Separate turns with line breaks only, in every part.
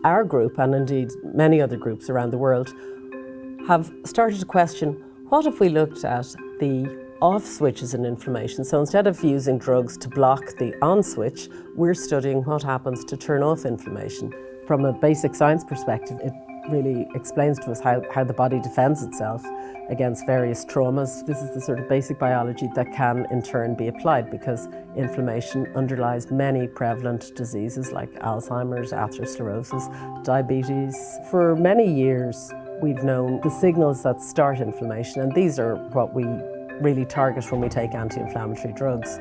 Our group, and indeed many other groups around the world, have started to question, what if we looked at the off switches in inflammation? So instead of using drugs to block the on switch, we're studying what happens to turn off inflammation. From a basic science perspective, it really explains to us how the body defends itself against various traumas. This is the sort of basic biology that can in turn be applied, because inflammation underlies many prevalent diseases like Alzheimer's, atherosclerosis, diabetes. For many years, we've known the signals that start inflammation, and these are what we really target when we take anti-inflammatory drugs.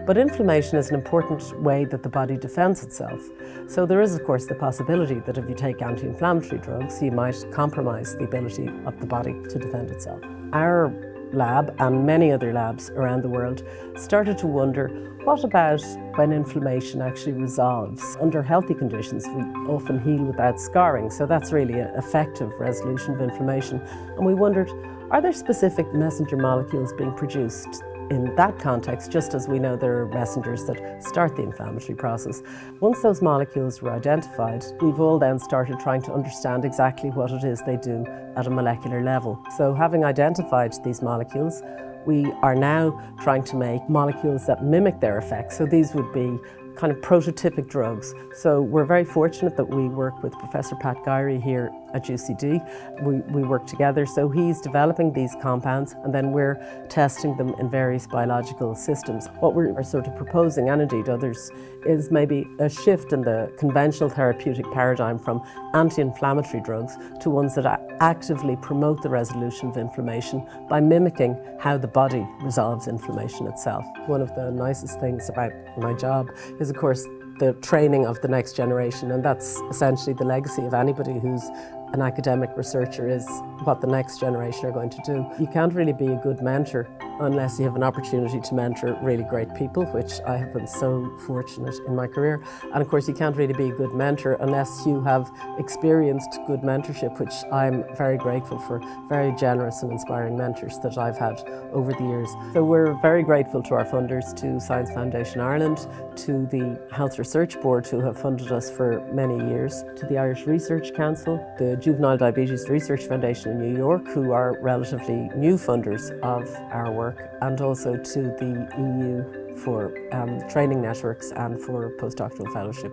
But inflammation is an important way that the body defends itself. So there is, of course, the possibility that if you take anti-inflammatory drugs, you might compromise the ability of the body to defend itself. Our lab and many other labs around the world started to wonder, what about when inflammation actually resolves? Under healthy conditions, we often heal without scarring, so that's really an effective resolution of inflammation. And we wondered, are there specific messenger molecules being produced in that context, just as we know there are messengers that start the inflammatory process? Once those molecules were identified, we've all then started trying to understand exactly what it is they do at a molecular level. So having identified these molecules, we are now trying to make molecules that mimic their effects. So these would be kind of prototypic drugs. So we're very fortunate that we work with Professor Pat Gyrey here at UCD. We work together, so he's developing these compounds and then we're testing them in various biological systems. What we're sort of proposing, and indeed others, is maybe a shift in the conventional therapeutic paradigm from anti-inflammatory drugs to ones that actively promote the resolution of inflammation by mimicking how the body resolves inflammation itself. One of the nicest things about my job is, of course, the training of the next generation, and that's essentially the legacy of anybody who's an academic researcher, is what the next generation are going to do. You can't really be a good mentor unless you have an opportunity to mentor really great people, which I have been so fortunate in my career. And of course, you can't really be a good mentor unless you have experienced good mentorship, which I'm very grateful for very generous and inspiring mentors that I've had over the years. So we're very grateful to our funders, to Science Foundation Ireland, to the Health Research Board, who have funded us for many years, to the Irish Research Council, the Juvenile Diabetes Research Foundation in New York, who are relatively new funders of our work, and also to the EU for training networks and for postdoctoral fellowship.